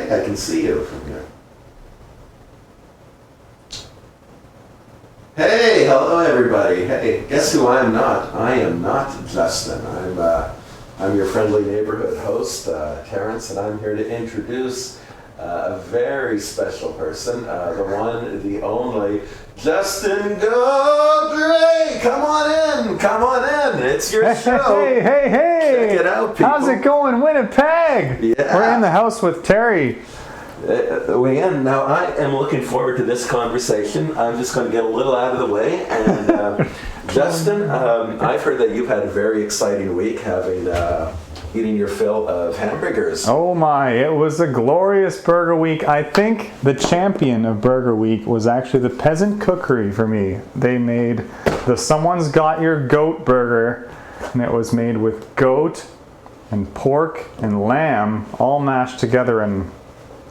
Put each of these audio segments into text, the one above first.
think I can see you from here. Hey, hello everybody. Hey, guess who I am not? I am not Justin. I'm your friendly neighborhood host, Terrence, and I'm here to introduce a very special person, the one, the only, Justin Godray! Come on in, it's your show. Hey! Check it out, people. How's it going, Winnipeg? Yeah. We're in the house with Terry. Now I am looking forward to this conversation. I'm just going to get a little out of the way. And Justin, I've heard that you've had a very exciting week having eating your fill of hamburgers. Oh my, it was a glorious burger week. I think the champion of burger week was actually the Peasant Cookery for me. They made the Someone's Got Your Goat burger, and it was made with goat and pork and lamb all mashed together, and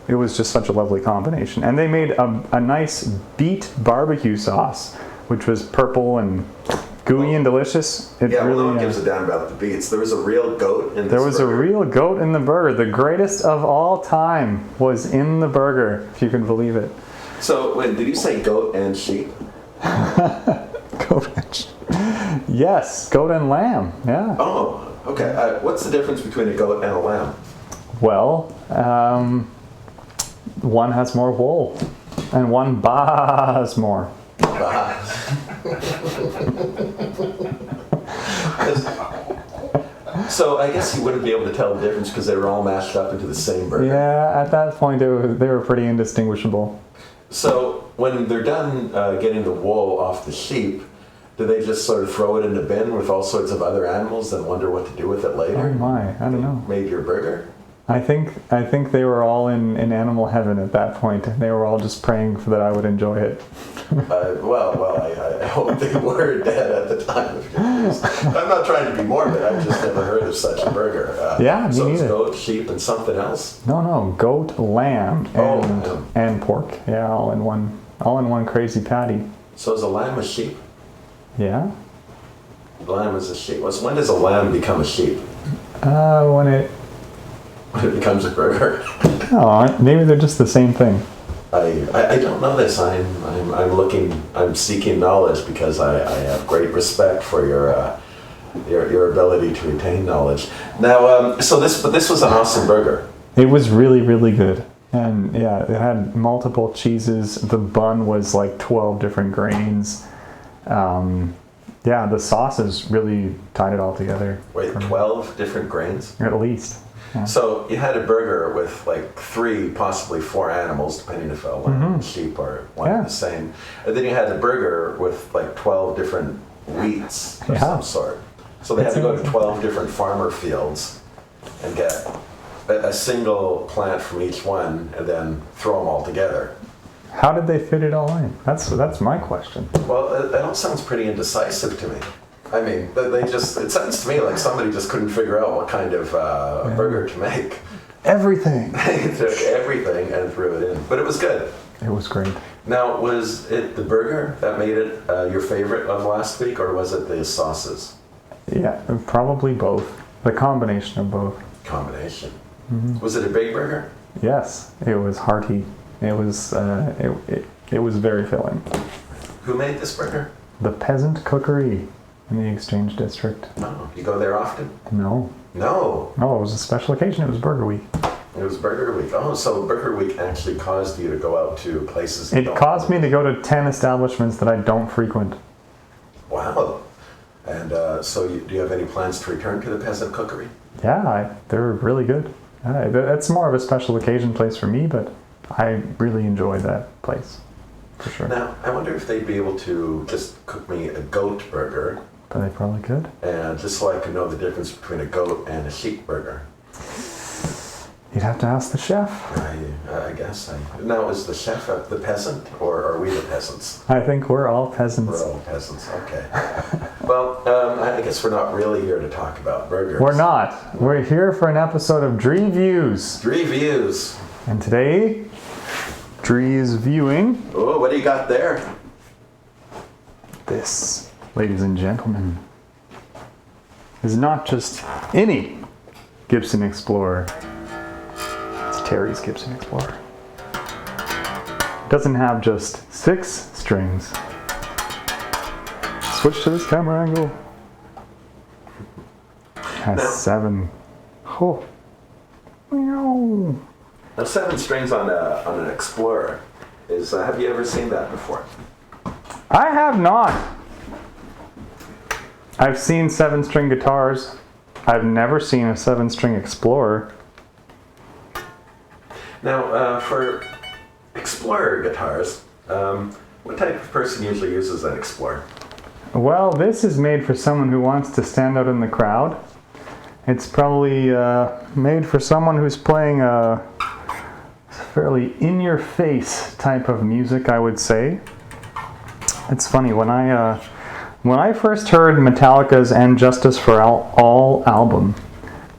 it was just such a lovely combination. And they made a nice beet barbecue sauce, which was purple and gooey and delicious. It really, no one gives a damn about the beets. There was a real goat in this There was burger. a real goat in the burger. The greatest of all time was in the burger, if you can believe it. So, wait, did you say goat and sheep? Goat and sheep. Yes, goat and lamb, yeah. Oh, okay. What's the difference between a goat and a lamb? Well, one has more wool, and one baas more. So I guess you wouldn't be able to tell the difference because they were all mashed up into the same burger. Yeah, at that point they were pretty indistinguishable. So when they're done getting the wool off the sheep, do they just sort of throw it in a bin with all sorts of other animals and wonder what to do with it later? Oh my, I don't know. Made your burger? I think they were all in animal heaven at that point. They were all just praying that I would enjoy it. I hope they were dead at the time. I'm not trying to be morbid. I've just never heard of such a burger. Yeah, me so it's neither. goat, sheep, and something else. No, goat, lamb, and pork. Yeah, all in one crazy patty. So is a lamb a sheep? Yeah. Lamb is a sheep. When does a lamb become a sheep? When it becomes a burger. Oh, maybe they're just the same thing. I don't know this. I'm seeking knowledge because I have great respect for your ability to retain knowledge. Now, but this was an awesome burger. It was really, really good. And yeah, it had multiple cheeses. The bun was like 12 different grains. The sauces really tied it all together. Wait, 12 different grains? At least. Yeah. So you had a burger with like 3, possibly 4 animals, depending if a lamb and sheep are one and the same. And then you had a burger with like 12 different wheats of some sort. So they had to go to 12 different farmer fields and get a single plant from each one and then throw them all together. How did they fit it all in? That's my question. Well, that all sounds pretty indecisive to me. I mean, it sounds to me like somebody just couldn't figure out what kind of burger to make. Everything. They took everything and threw it in. But it was good. It was great. Now, was it the burger that made it your favorite of last week, or was it the sauces? Yeah, probably both. The combination of both. Combination. Mm-hmm. Was it a big burger? Yes, it was hearty. It was it was very filling. Who made this burger? The Peasant Cookery in the Exchange District. Oh, you go there often? No. No. No, it was a special occasion. It was Burger Week. It was Burger Week. Oh, so Burger Week actually caused you to go out to places. It caused me to go to 10 establishments that I don't frequent. Wow. And do you have any plans to return to the Peasant Cookery? Yeah, they're really good. That's more of a special occasion place for me, but I really enjoyed that place, for sure. Now, I wonder if they'd be able to just cook me a goat burger. But they probably could. And just so I could know the difference between a goat and a sheep burger. You'd have to ask the chef. I guess. Now, is the chef the peasant, or are we the peasants? I think we're all peasants. We're all peasants, okay. Well, I guess we're not really here to talk about burgers. We're not. We're here for an episode of Dree Views. Dree Views. And today, Dree is viewing... Oh, what do you got there? This, ladies and gentlemen, is not just any Gibson Explorer. It's Terry's Gibson Explorer. Doesn't have just 6 strings. Switch to this camera angle. Has 7. Oh. Meow. Now 7 strings on an Explorer is. Have you ever seen that before? I have not. I've seen 7-string guitars. I've never seen a 7-string Explorer. Now, for Explorer guitars, what type of person usually uses an Explorer? Well, this is made for someone who wants to stand out in the crowd. It's probably made for someone who's playing a fairly in-your-face type of music, I would say. It's funny, when I first heard Metallica's And Justice for All album,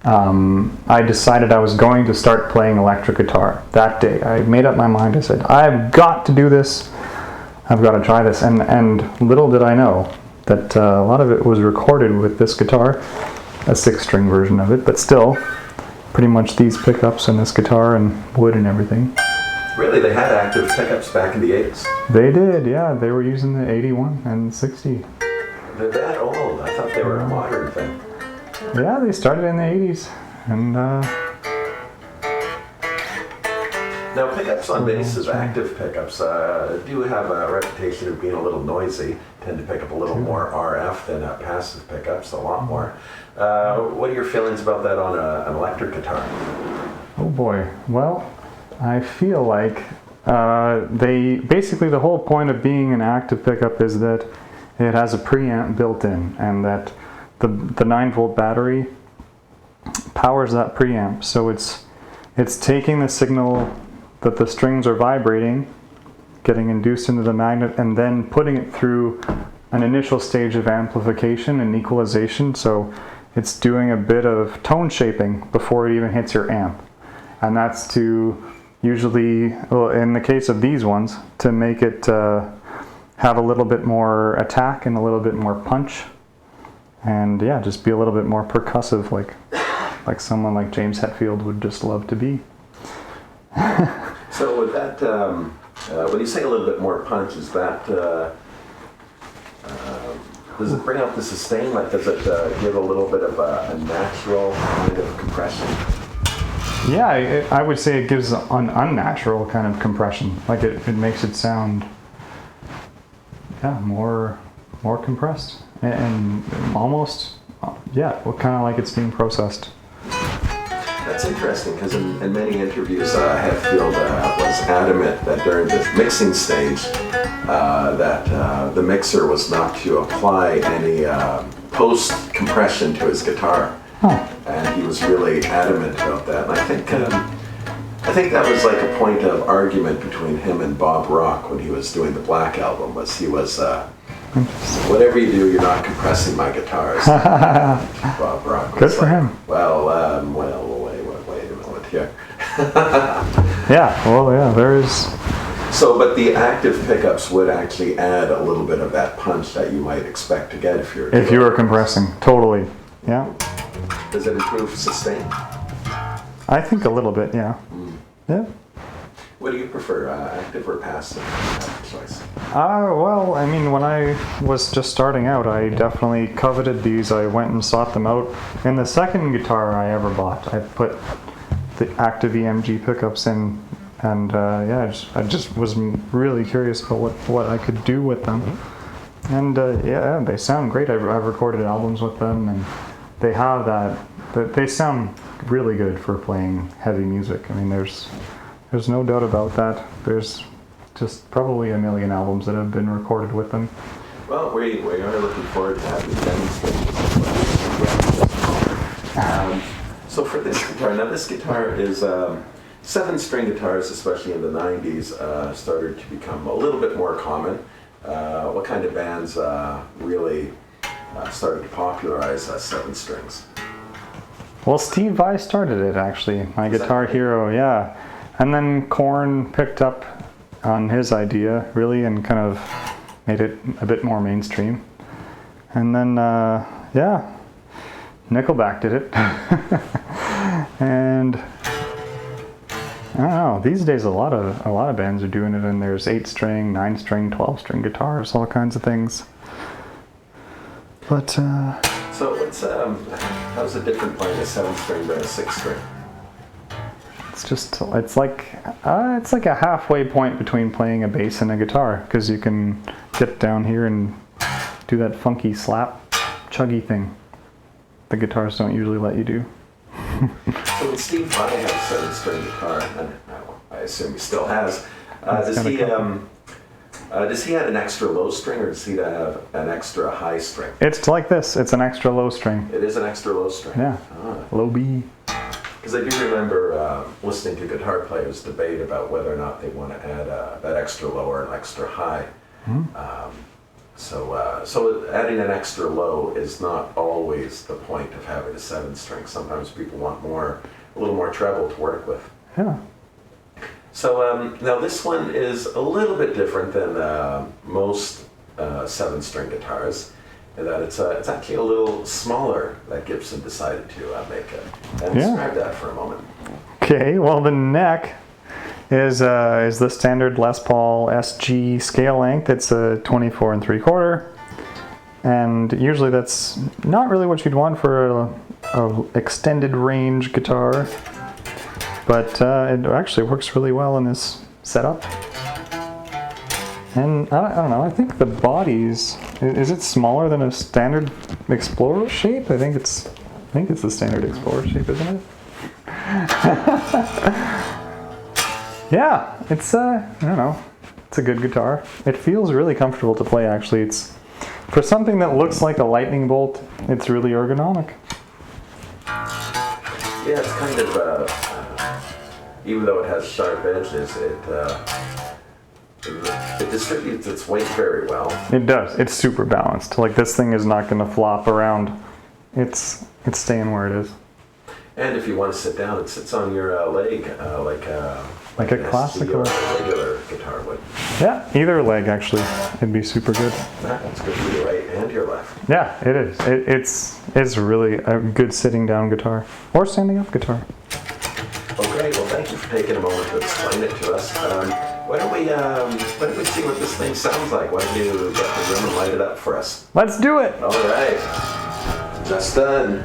I decided I was going to start playing electric guitar that day. I made up my mind. I said, I've got to do this. I've got to try this. And little did I know that a lot of it was recorded with this guitar, a 6-string version of it, but still pretty much these pickups and this guitar and wood and everything. Really, they had active pickups back in the 80s? They did, yeah. They were using the 81 and 60. They're that old. I thought they were a modern thing. Yeah, they started in the 80s. And now, pickups on basses, active pickups, do have a reputation of being a little noisy, tend to pick up a little more RF than passive pickups, a lot more. What are your feelings about that on an electric guitar? oh boy. Well, I feel like basically the whole point of being an active pickup is that it has a preamp built in, and that the 9-volt battery powers that preamp. So it's taking the signal that the strings are vibrating, getting induced into the magnet, and then putting it through an initial stage of amplification and equalization. So it's doing a bit of tone shaping before it even hits your amp. And that's to usually, well, in the case of these ones, to make it have a little bit more attack and a little bit more punch. And yeah, just be a little bit more percussive, like someone like James Hetfield would just love to be. So with that, when you say a little bit more punch, is that, does it bring out the sustain? Like, does it give a little bit of a natural kind of compression? Yeah, I would say it gives an unnatural kind of compression. Like it makes it sound, yeah, more compressed and almost, yeah, kind of like it's being processed. That's interesting, because in many interviews, Hetfield was adamant that during the mixing stage, that the mixer was not to apply any post-compression to his guitar. Huh. And he was really adamant about that. And I think that was like a point of argument between him and Bob Rock when he was doing the Black Album. He was whatever you do, you're not compressing my guitars. Bob Rock was good for him. Well, wait a minute here. Yeah, there's. So, but the active pickups would actually add a little bit of that punch that you might expect to get if you were compressing. Totally, yeah. Does it improve sustain? I think a little bit, yeah. Yeah. What do you prefer, active or passive? Choice. Well, I mean, when I was just starting out, I definitely coveted these. I went and sought them out. In the second guitar I ever bought, I put the active EMG pickups in, and yeah, I just was really curious about what I could do with them. And yeah, they sound great. I've recorded albums with them, and they have that. They sound really good for playing heavy music. I mean, there's no doubt about that. There's just probably a million albums that have been recorded with them. Well, we are looking forward to having demonstrations. So for this guitar, now this guitar is 7-string guitars, especially in the 90s, started to become a little bit more common. What kind of bands really started to popularize 7 strings? Well, Steve Vai started it, actually, my guitar hero, yeah. And then Korn picked up on his idea, really, and kind of made it a bit more mainstream. And then, yeah, Nickelback did it. And I don't know. These days, a lot of bands are doing it, and there's 8-string, 9-string, 12-string guitars, all kinds of things. But so what's how's it different playing a 7-string than a 6-string? it's like a halfway point between playing a bass and a guitar, because you can get down here and do that funky slap, chuggy thing the guitars don't usually let you do. So when Steve Vai had a 7-string guitar, and I assume he still has, does he have an extra low string, or does he have an extra high string? It's like this. It's an extra low string. It is an extra low string? Yeah. Low B. Because I do remember listening to guitar players debate about whether or not they want to add that extra low or an extra high. So adding an extra low is not always the point of having a 7-string. Sometimes people want a little more treble to work with. Yeah. So now this one is a little bit different than most 7-string guitars, in that it's actually a little smaller that Gibson decided to make it. And describe that for a moment. Okay. Well, the neck is the standard Les Paul SG scale length. It's a 24 3/4, and usually that's not really what you'd want for a extended range guitar, but it actually works really well in this setup. And I don't know, I think the bodies, is it smaller than a standard Explorer shape? I think it's the standard Explorer shape, isn't it? Yeah, it's I don't know, it's a good guitar. It feels really comfortable to play, actually. It's, for something that looks like a lightning bolt, it's really ergonomic. Yeah, it's kind of, even though it has sharp edges, it distributes its weight very well. It does. It's super balanced. Like, this thing is not going to flop around. It's staying where it is. And if you want to sit down, it sits on your leg, like a classical, regular guitar would. Yeah, either leg actually. It'd be super good. That's good for your right and your left. Yeah, it is. It's really a good sitting down guitar or standing up guitar. Okay, well, thank you for taking a moment to explain it to us. Why don't we see what this thing sounds like? Why don't you get the room and light it up for us? Let's do it. All right, just done.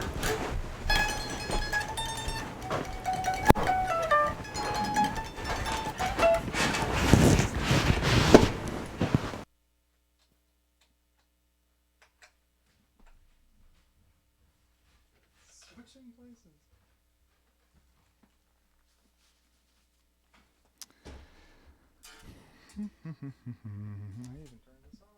Switching places. I even turned this off.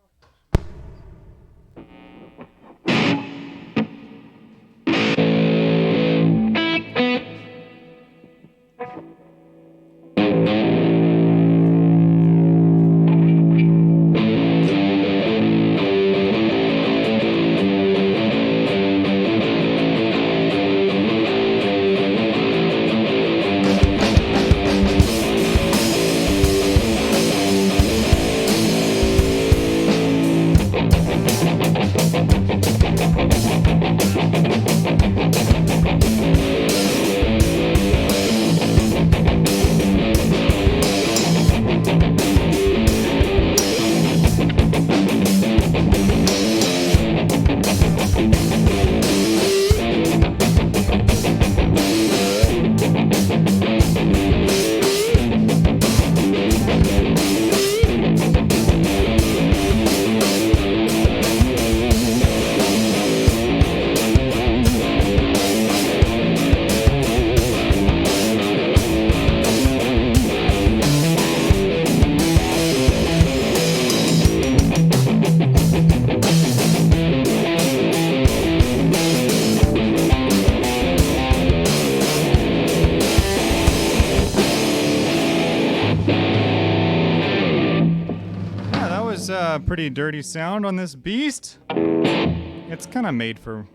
Pretty dirty sound on this beast. It's kind of made for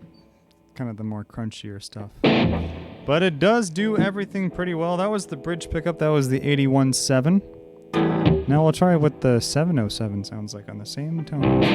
kind of the more crunchier stuff, but it does do everything pretty well. That was the bridge pickup. That was the 81.7. Now we'll try what the 707 sounds like on the same tone.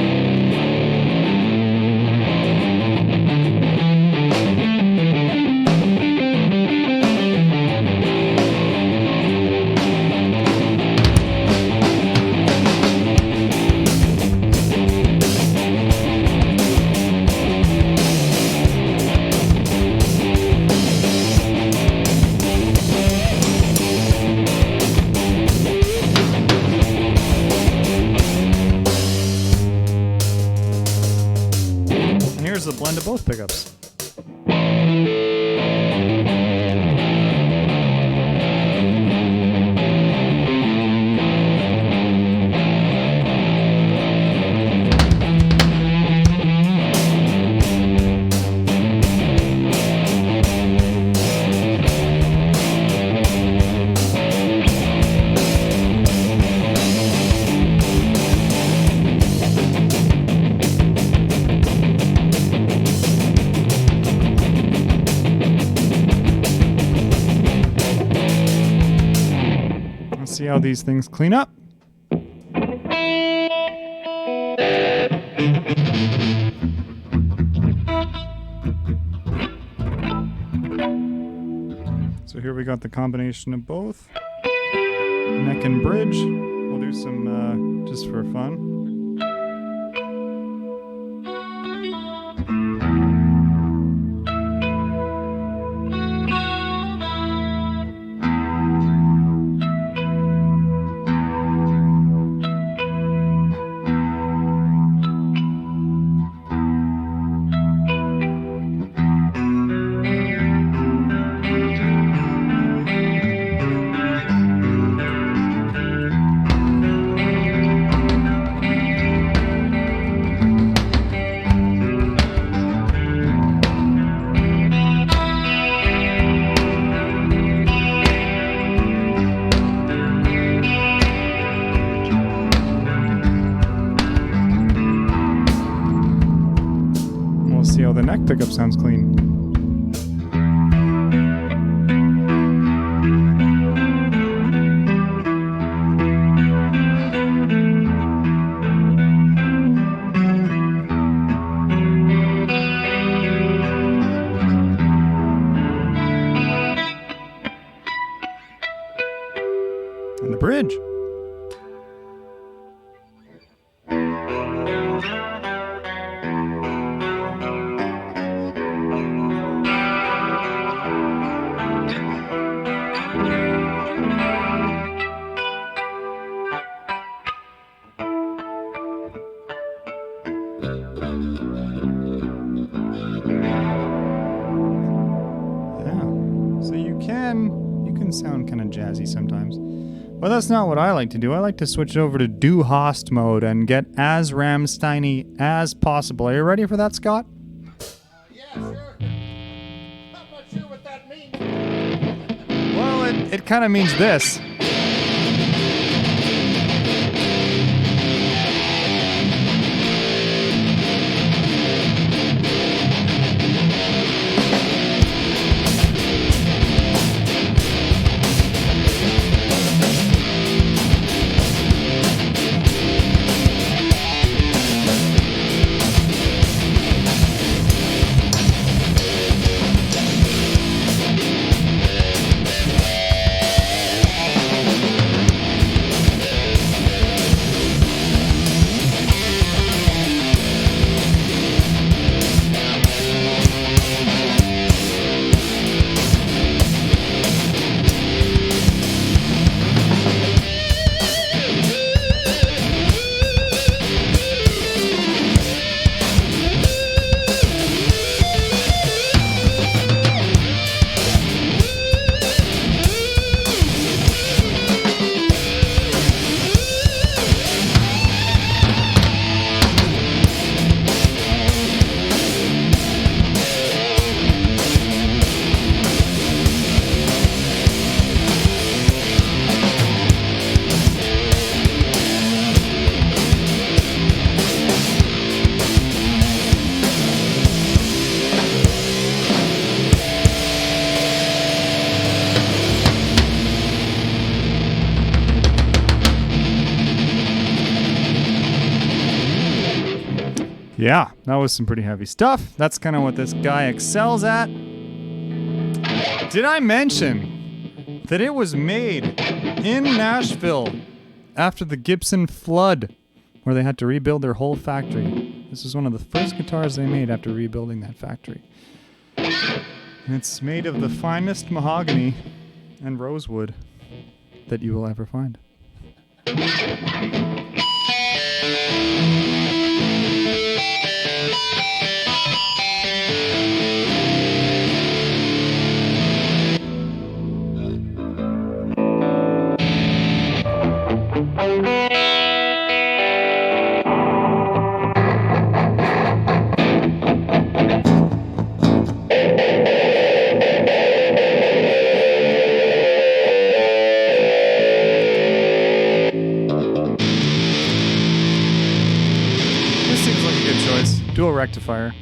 onto both pickups. See how these things clean up. So here we got the combination of both. Neck and bridge. We'll do some just for fun. See how the neck pickup sounds clean. And the bridge. So you can sound kind of jazzy sometimes. But that's not what I like to do. I like to switch over to Du Hast mode and get as Rammstein-y as possible. Are you ready for that, Scott? Yeah, sure. I'm not sure what that means. Well, it kind of means this. Yeah, that was some pretty heavy stuff. That's kind of what this guy excels at. Did I mention that it was made in Nashville after the Gibson flood, where they had to rebuild their whole factory? This was one of the first guitars they made after rebuilding that factory. And it's made of the finest mahogany and rosewood that you will ever find. This seems like a good choice. Dual rectifier.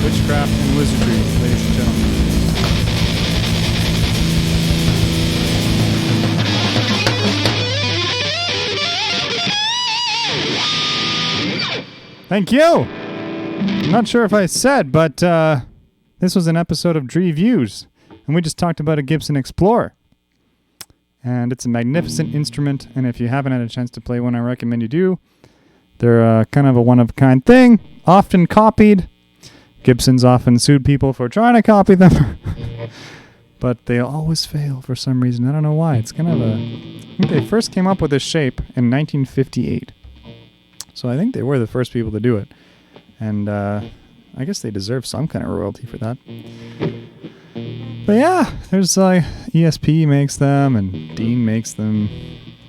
Witchcraft and wizardry, ladies and gentlemen. Thank you! I'm not sure if I said, but this was an episode of Dree Views, and we just talked about a Gibson Explorer. And it's a magnificent instrument, and if you haven't had a chance to play one, I recommend you do. They're kind of a one-of-a-kind thing, often copied. Gibson's often sued people for trying to copy them. But they always fail for some reason. I don't know why. It's kind of I think they first came up with this shape in 1958. So I think they were the first people to do it. And I guess they deserve some kind of royalty for that. But yeah, there's ESP makes them, and Dean makes them.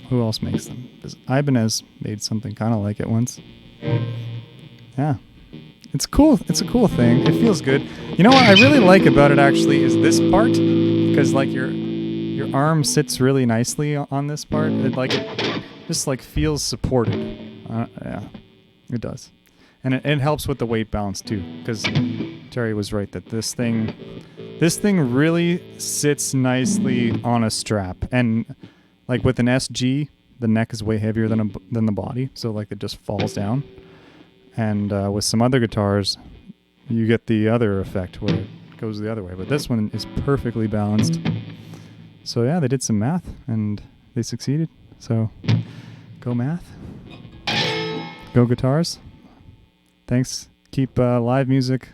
Who else makes them? Ibanez made something kind of like it once. Yeah. It's cool. It's a cool thing. It feels good. You know what I really like about it actually is this part, because like your arm sits really nicely on this part. It just like feels supported. Yeah, it does, and it helps with the weight balance too. Because Terry was right that this thing really sits nicely on a strap, and like with an SG, the neck is way heavier than the body, so like it just falls down. And with some other guitars, you get the other effect where it goes the other way. But this one is perfectly balanced. So yeah, they did some math and they succeeded. So go math. Go Guitars. Thanks. Keep live music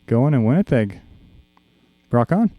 going in Winnipeg. Rock on.